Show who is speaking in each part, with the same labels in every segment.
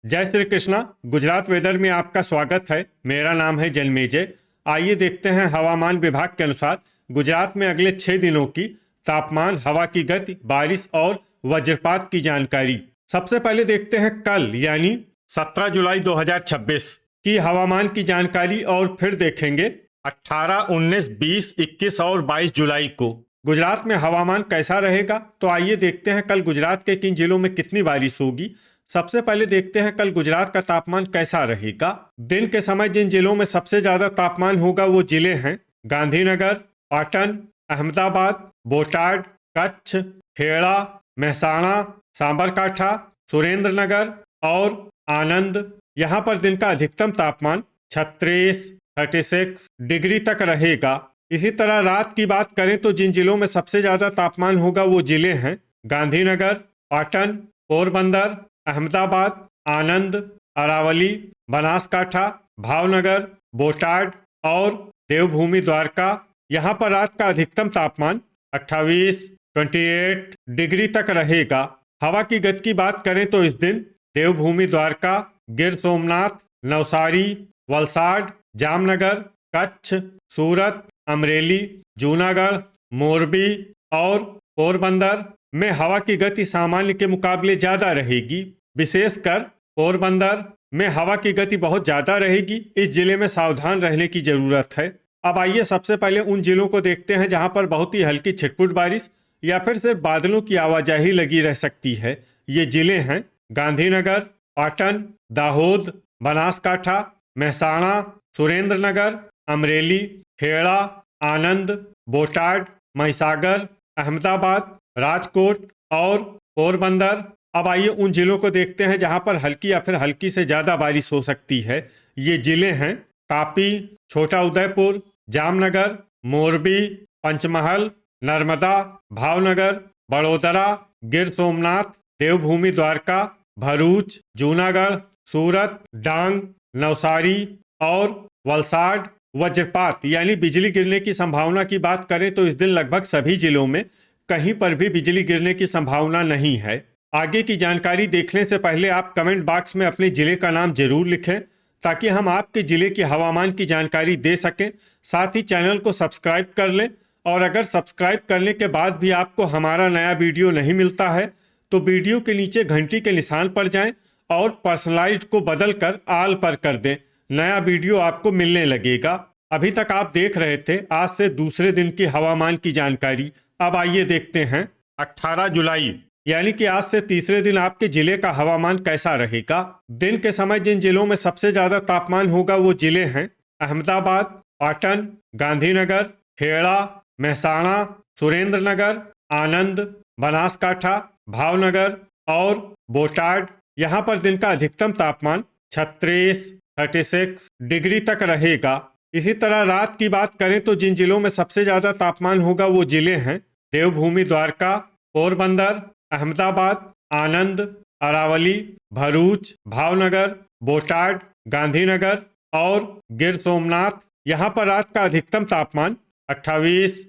Speaker 1: जय श्री कृष्णा। गुजरात वेदर में आपका स्वागत है। मेरा नाम है जन्मेजय। आइए देखते हैं हवामान विभाग के अनुसार गुजरात में अगले 6 दिनों की तापमान, हवा की गति, बारिश और वज्रपात की जानकारी। सबसे पहले देखते हैं कल यानी 17 जुलाई 2026 की हवामान की जानकारी और फिर देखेंगे 18, 19, 20, 21 और 22 जुलाई को गुजरात में हवामान कैसा रहेगा। तो आइए देखते हैं कल गुजरात के किन जिलों में कितनी बारिश होगी। सबसे पहले देखते हैं कल गुजरात का तापमान कैसा रहेगा। दिन के समय जिन जिलों में सबसे ज्यादा तापमान होगा वो जिले हैं गांधीनगर, पाटन, अहमदाबाद, बोटाड, कच्छ, खेड़ा, महसाणा, साबरकाठा, सुरेंद्रनगर और आनंद। यहाँ पर दिन का अधिकतम तापमान 36 डिग्री तक रहेगा। इसी तरह रात की बात करें तो जिन जिलों में सबसे ज्यादा तापमान होगा वो जिले हैं गांधीनगर, पाटन, पोरबंदर, अहमदाबाद, आनंद, अरावली, बनासकाठा, भावनगर, बोटाड और देवभूमि द्वारका। यहाँ पर रात का अधिकतम तापमान 28 डिग्री तक रहेगा। हवा की गति की बात करें तो इस दिन देवभूमि द्वारका, गिर सोमनाथ, नवसारी, वलसाड, जामनगर, कच्छ, सूरत, अमरेली, जूनागढ़, मोरबी और पोरबंदर में हवा की गति सामान्य के मुकाबले ज्यादा रहेगी। विशेषकर पोरबंदर में हवा की गति बहुत ज्यादा रहेगी। इस जिले में सावधान रहने की जरूरत है। अब आइए सबसे पहले उन जिलों को देखते हैं जहां पर बहुत ही हल्की छिटपुट बारिश या फिर सिर्फ बादलों की आवाजाही लगी रह सकती है। ये जिले हैं गांधीनगर, पाटन, दाहोद, बनासकाठा, महसाणा, सुरेंद्रनगर, अमरेली, खेड़ा, आनंद, बोटाड, महिसागर, अहमदाबाद, राजकोट और पोरबंदर। अब आइए उन जिलों को देखते हैं जहां पर हल्की या फिर हल्की से ज्यादा बारिश हो सकती है। ये जिले हैं तापी, छोटा उदयपुर, जामनगर, मोरबी, पंचमहल, नर्मदा, भावनगर, बड़ोदरा, गिर सोमनाथ, देवभूमि द्वारका, भरूच, जूनागढ़, सूरत, डांग, नवसारी और वलसाड। वज्रपात यानी बिजली गिरने की संभावना की बात करें तो इस दिन लगभग सभी जिलों में कहीं पर भी बिजली गिरने की संभावना नहीं है। आगे की जानकारी देखने से पहले आप कमेंट बॉक्स में अपने जिले का नाम जरूर लिखें ताकि हम आपके जिले की हवामान की जानकारी दे सकें। साथ ही चैनल को सब्सक्राइब कर लें और अगर सब्सक्राइब करने के बाद भी आपको हमारा नया वीडियो नहीं मिलता है तो वीडियो के नीचे घंटी के निशान पर जाएं और पर्सनलाइज्ड को बदल कर आल पर कर दें। नया वीडियो आपको मिलने लगेगा। अभी तक आप देख रहे थे आज से दूसरे दिन की हवामान की जानकारी। अब आइए देखते हैं 18 जुलाई यानी कि आज से तीसरे दिन आपके जिले का हवामान कैसा रहेगा। दिन के समय जिन जिलों में सबसे ज्यादा तापमान होगा वो जिले हैं अहमदाबाद, पाटन, गांधीनगर, खेड़ा, महसाणा, सुरेंद्रनगर, आनंद, बनासकाठा, भावनगर और बोटाड। यहाँ पर दिन का अधिकतम तापमान 36 डिग्री तक रहेगा। इसी तरह रात की बात करें तो जिन जिलों में सबसे ज्यादा तापमान होगा वो जिले हैं देवभूमि द्वारका, पोरबंदर, अहमदाबाद, आनंद, अरावली, भरूच, भावनगर, बोटाड, गांधीनगर और गिर सोमनाथ। यहाँ पर रात का अधिकतम तापमान 28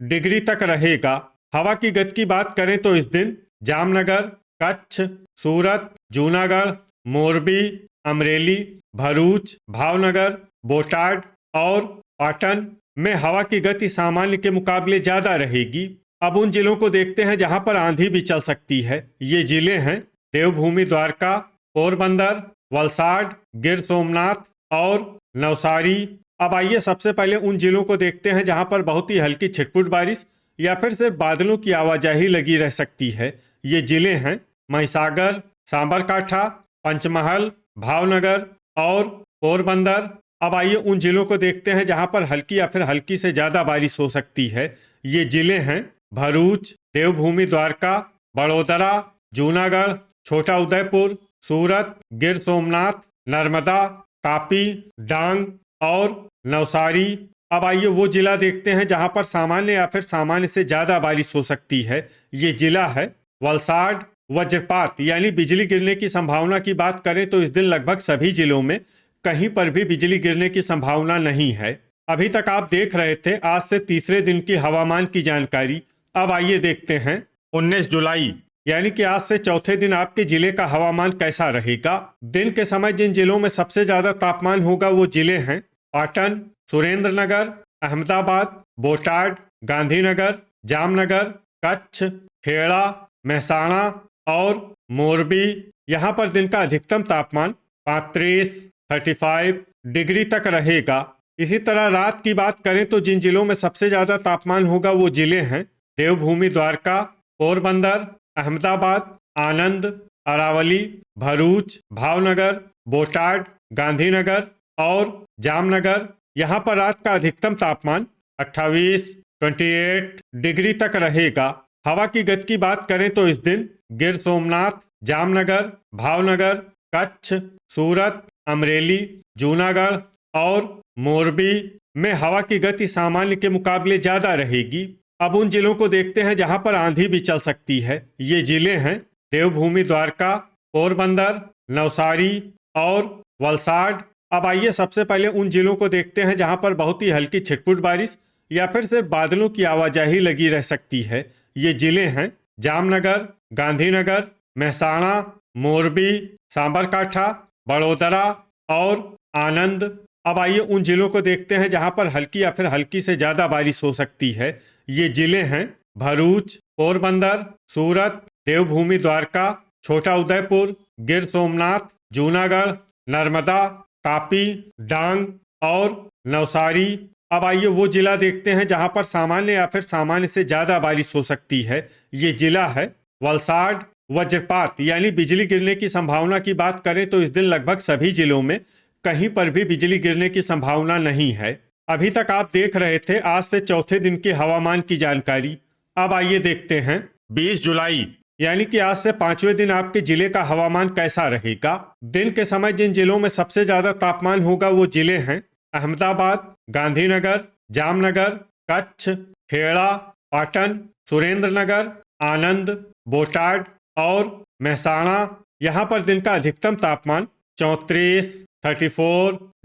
Speaker 1: डिग्री तक रहेगा। हवा की गति की बात करें तो इस दिन जामनगर, कच्छ, सूरत, जूनागढ़, मोरबी, अमरेली, भरूच, भावनगर, बोटाड और पाटन में हवा की गति सामान्य के मुकाबले ज्यादा रहेगी। अब उन जिलों को देखते हैं जहां पर आंधी भी चल सकती है। ये जिले हैं देवभूमि द्वारका, पोरबंदर, वलसाड, गिर सोमनाथ और नवसारी। अब आइए सबसे पहले उन जिलों को देखते हैं जहां पर बहुत ही हल्की छिटपुट बारिश या फिर सिर्फ बादलों की आवाजाही लगी रह सकती है। ये जिले हैं महिसागर, साबरकाठा, पंचमहल, भावनगर और पोरबंदर। अब आइए उन जिलों को देखते हैं जहां पर हल्की या फिर हल्की से ज्यादा बारिश हो सकती है। ये जिले हैं भरूच, देवभूमि द्वारका, बड़ोदरा, जूनागढ़, छोटा उदयपुर, सूरत, गिर सोमनाथ, नर्मदा, तापी, डांग और नवसारी। अब आइए वो जिला देखते हैं जहां पर सामान्य या फिर सामान्य से ज्यादा बारिश हो सकती है। ये जिला है वलसाड। वज्रपात यानी बिजली गिरने की संभावना की बात करें तो इस दिन लगभग सभी जिलों में कहीं पर भी बिजली गिरने की संभावना नहीं है। अभी तक आप देख रहे थे आज से तीसरे दिन की हवामान की जानकारी। अब आइए देखते हैं 19 जुलाई यानी कि आज से चौथे दिन आपके जिले का हवामान कैसा रहेगा। दिन के समय जिन जिलों में सबसे ज्यादा तापमान होगा वो जिले हैं पाटन, सुरेंद्रनगर, अहमदाबाद, बोटाड, गांधीनगर, जामनगर, कच्छ, खेड़ा, मेहसाणा और मोरबी। यहाँ पर दिन का अधिकतम तापमान 35 डिग्री तक रहेगा। इसी तरह रात की बात करें तो जिन जिलों में सबसे ज्यादा तापमान होगा वो जिले हैं देवभूमि द्वारका, पोरबंदर, अहमदाबाद, आनंद, अरावली, भरूच, भावनगर, बोटाड, गांधीनगर और जामनगर। यहाँ पर रात का अधिकतम तापमान 28 डिग्री तक रहेगा। हवा की गति की बात करें तो इस दिन गिर सोमनाथ, जामनगर, भावनगर, कच्छ, सूरत, अमरेली, जूनागढ़ और मोरबी में हवा की गति सामान्य के मुकाबले ज्यादा रहेगी। अब उन जिलों को देखते हैं जहां पर आंधी भी चल सकती है। ये जिले हैं देवभूमि द्वारका, पोरबंदर, नवसारी और वलसाड। अब आइए सबसे पहले उन जिलों को देखते हैं जहां पर बहुत ही हल्की छिटपुट बारिश या फिर सिर्फ बादलों की आवाजाही लगी रह सकती है। ये जिले हैं जामनगर, गांधीनगर, मेहसाणा, मोरबी, साबरकाठा, बड़ोदरा और आनंद। अब आइए उन जिलों को देखते हैं जहां पर हल्की या फिर हल्की से ज्यादा बारिश हो सकती है। ये जिले हैं भरूच, पोरबंदर, सूरत, देवभूमि द्वारका, छोटा उदयपुर, गिर सोमनाथ, जूनागढ़, नर्मदा, तापी, डांग और नवसारी। अब आइए वो जिला देखते हैं जहां पर सामान्य या फिर सामान्य से ज्यादा बारिश हो सकती है। ये जिला है वलसाड। वज्रपात यानी बिजली गिरने की संभावना की बात करें तो इस दिन लगभग सभी जिलों में कहीं पर भी बिजली गिरने की संभावना नहीं है। अभी तक आप देख रहे थे आज से चौथे दिन के हवामान की जानकारी। अब आइए देखते हैं 20 जुलाई यानी कि आज से पांचवें दिन आपके जिले का हवामान कैसा रहेगा। दिन के समय जिन जिलों में सबसे ज्यादा तापमान होगा वो जिले हैं अहमदाबाद, गांधीनगर, जामनगर, कच्छ, खेड़ा, पाटन, सुरेंद्रनगर, आनंद, बोटाड और मेहसाणा। यहाँ पर दिन का अधिकतम तापमान 34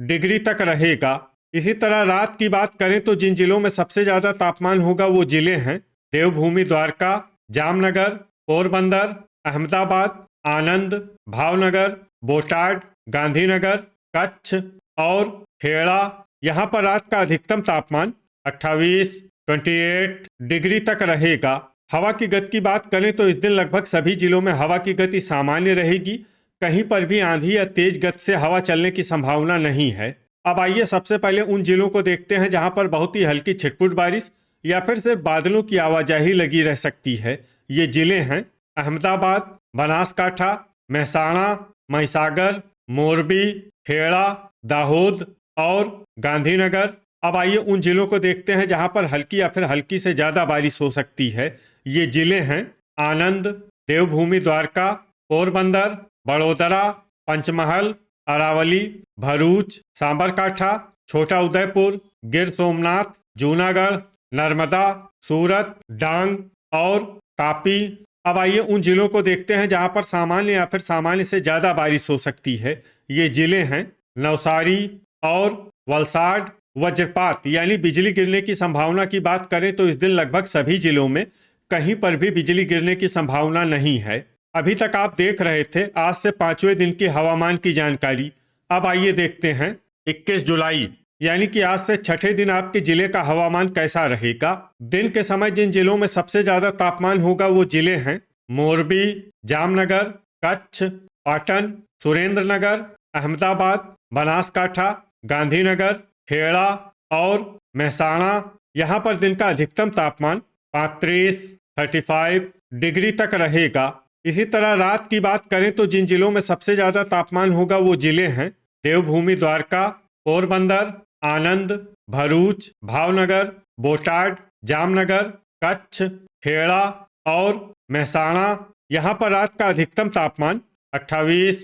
Speaker 1: डिग्री तक रहेगा। इसी तरह रात की बात करें तो जिन जिलों में सबसे ज्यादा तापमान होगा वो जिले हैं देवभूमि द्वारका, जामनगर, पोरबंदर, अहमदाबाद, आनंद, भावनगर, बोटाड, गांधीनगर, कच्छ और खेड़ा। यहाँ पर रात का अधिकतम तापमान 28 डिग्री तक रहेगा। हवा की गति की बात करें तो इस दिन लगभग सभी जिलों में हवा की गति सामान्य रहेगी। कहीं पर भी आंधी या तेज गति से हवा चलने की संभावना नहीं है। अब आइए सबसे पहले उन जिलों को देखते हैं जहां पर बहुत ही हल्की छिटपुट बारिश या फिर सिर्फ बादलों की आवाजाही लगी रह सकती है। ये जिले हैं अहमदाबाद, बनासकाठा, मेहसाणा, महिसागर, मोरबी, खेड़ा, दाहोद और गांधीनगर। अब आइए उन जिलों को देखते हैं जहां पर हल्की या फिर हल्की से ज्यादा बारिश हो सकती है। ये जिले हैं आनंद, देवभूमि द्वारका, पोरबंदर, बड़ोदरा, पंचमहल, अरावली, भरूच, साबरकाठा, छोटा उदयपुर, गिर सोमनाथ, जूनागढ़, नर्मदा, सूरत, डांग और तापी। अब आइए उन जिलों को देखते हैं जहां पर सामान्य या फिर सामान्य से ज्यादा बारिश हो सकती है। ये जिले हैं नवसारी और वलसाड। वज्रपात यानी बिजली गिरने की संभावना की बात करें तो इस दिन लगभग सभी जिलों में कहीं पर भी बिजली गिरने की संभावना नहीं है। अभी तक आप देख रहे थे आज से पांचवें दिन की हवामान की जानकारी। अब आइए देखते हैं 21 जुलाई यानी कि आज से छठे दिन आपके जिले का हवामान कैसा रहेगा। दिन के समय जिन जिलों में सबसे ज्यादा तापमान होगा वो जिले हैं मोरबी, जामनगर, कच्छ, पाटन, सुरेंद्रनगर, अहमदाबाद, बनासकाठा, गांधीनगर, खेड़ा और मेहसाणा। यहाँ पर दिन का अधिकतम तापमान 35 डिग्री तक रहेगा। इसी तरह रात की बात करें तो जिन जिलों में सबसे ज्यादा तापमान होगा वो जिले हैं देवभूमि द्वारका, पोरबंदर, आनंद, भरूच, भावनगर, बोटाड, जामनगर, कच्छ, खेड़ा और मेहसाणा। यहाँ पर रात का अधिकतम तापमान 28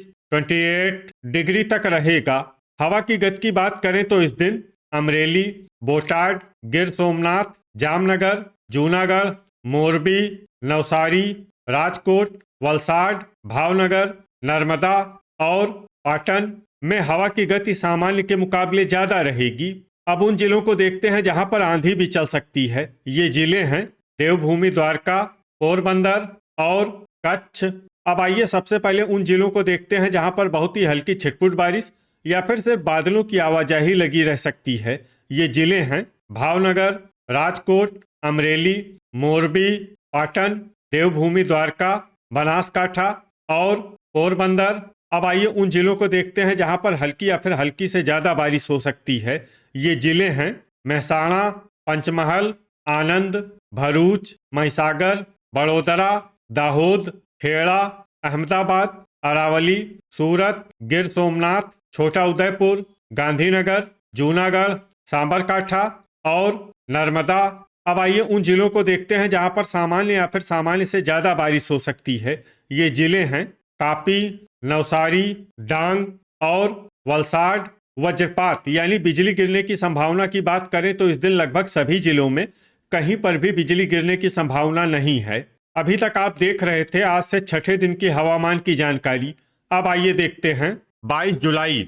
Speaker 1: डिग्री तक रहेगा। हवा की गति की बात करें तो इस दिन अमरेली, बोटाड, गिर सोमनाथ, जामनगर, जूनागढ़, मोरबी, नवसारी, राजकोट, वलसाड, भावनगर, नर्मदा और पाटन में हवा की गति सामान्य के मुकाबले ज्यादा रहेगी। अब उन जिलों को देखते हैं जहां पर आंधी भी चल सकती है। ये जिले हैं देवभूमि द्वारका, पोरबंदर और कच्छ। अब आइए सबसे पहले उन जिलों को देखते हैं जहां पर बहुत ही हल्की छिटपुट बारिश या फिर सिर्फ बादलों की आवाजाही लगी रह सकती है। ये जिले हैं भावनगर, राजकोट, अमरेली, मोरबी, पाटन, देवभूमि द्वारका, बनासकाठा और पोरबंदर। अब आइए उन जिलों को देखते हैं जहां पर हल्की या फिर हल्की से ज्यादा बारिश हो सकती है। ये जिले हैं महसाणा, पंचमहल, आनंद, भरूच, महिसागर, बड़ोदरा, दाहोद, खेड़ा, अहमदाबाद, अरावली, सूरत, गिर सोमनाथ, छोटा उदयपुर, गांधीनगर, जूनागढ़, सांबरकाठा और नर्मदा। अब आइए उन जिलों को देखते हैं जहां पर सामान्य या फिर सामान्य से ज्यादा बारिश हो सकती है। ये जिले हैं तापी, नवसारी, डांग और वलसाड। वज्रपात यानी बिजली गिरने की संभावना की बात करें तो इस दिन लगभग सभी जिलों में कहीं पर भी बिजली गिरने की संभावना नहीं है। अभी तक आप देख रहे थे आज से छठे दिन की हवामान की जानकारी। अब आइए देखते हैं 22 जुलाई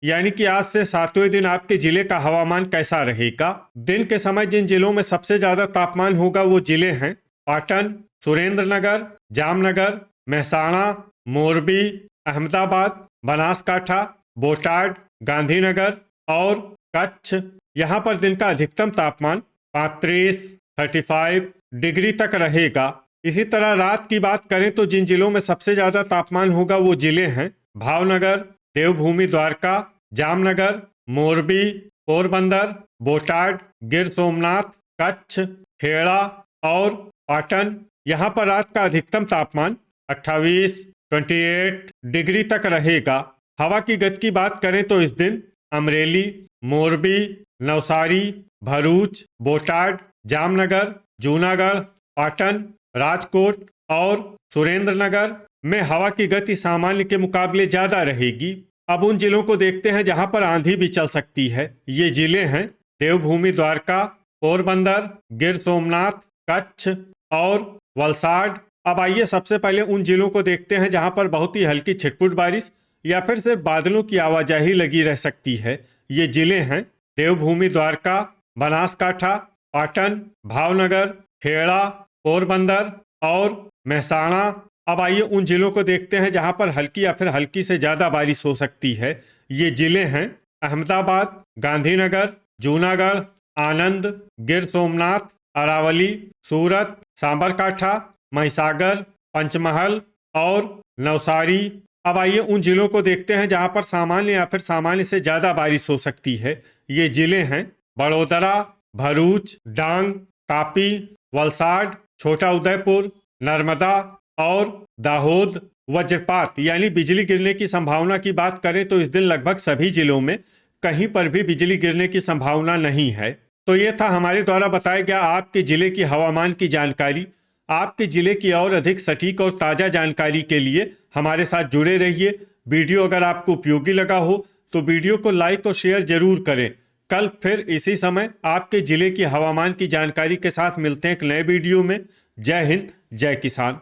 Speaker 1: यानी कि आज से 7वें दिन आपके जिले का हवामान कैसा रहेगा। दिन के समय जिन जिलों में सबसे ज्यादा तापमान होगा वो जिले हैं पाटन, सुरेंद्रनगर, जामनगर, महसाणा, मोरबी, अहमदाबाद, बनासकाठा, बोटाड, गांधीनगर और कच्छ। यहाँ पर दिन का अधिकतम तापमान 35 डिग्री तक रहेगा। इसी तरह रात की बात करें तो जिन जिलों में सबसे ज्यादा तापमान होगा वो जिले हैं भावनगर, देवभूमि द्वारका, जामनगर, मोरबी, पोरबंदर, बोटाड, गिर सोमनाथ, कच्छ, खेड़ा और पाटन। यहाँ पर रात का अधिकतम तापमान 28 डिग्री तक रहेगा। हवा की गति की बात करें तो इस दिन अमरेली, मोरबी, नवसारी, भरूच, बोटाड, जामनगर, जूनागढ़, पाटन, राजकोट और सुरेंद्रनगर में हवा की गति सामान्य के मुकाबले ज्यादा रहेगी। अब उन जिलों को देखते हैं जहां पर आंधी भी चल सकती है। ये जिले हैं देवभूमि द्वारका, पोरबंदर, गिर सोमनाथ, कच्छ और वलसाड। अब आइए सबसे पहले उन जिलों को देखते हैं जहां पर बहुत ही हल्की छिटपुट बारिश या फिर सिर्फ बादलों की आवाजाही लगी रह सकती है। ये जिले हैं देवभूमि द्वारका, बनासकाठा, पाटन, भावनगर, खेड़ा, पोरबंदर और महसाणा। अब आइए उन जिलों को देखते हैं जहां पर हल्की या फिर हल्की से ज्यादा बारिश हो सकती है। ये जिले हैं अहमदाबाद, गांधीनगर, जूनागढ़, आनंद, गिर सोमनाथ, अरावली, सूरत, सांबरकाठा, महिसागर, पंचमहल और नवसारी। अब आइए उन जिलों को देखते हैं जहां पर सामान्य या फिर सामान्य से ज्यादा बारिश हो सकती है। ये जिले हैं बड़ोदरा, भरूच, डांग, तापी, वलसाड, छोटा उदयपुर, नर्मदा और दाहोद। वज्रपात यानी बिजली गिरने की संभावना की बात करें तो इस दिन लगभग सभी जिलों में कहीं पर भी बिजली गिरने की संभावना नहीं है। तो ये था हमारे द्वारा बताया गया आपके जिले की हवामान की जानकारी। आपके जिले की और अधिक सटीक और ताज़ा जानकारी के लिए हमारे साथ जुड़े रहिए। वीडियो अगर आपको उपयोगी लगा हो तो वीडियो को लाइक और शेयर जरूर करें। कल फिर इसी समय आपके जिले की हवामान की जानकारी के साथ मिलते हैं एक नए वीडियो में। जय हिंद, जय किसान।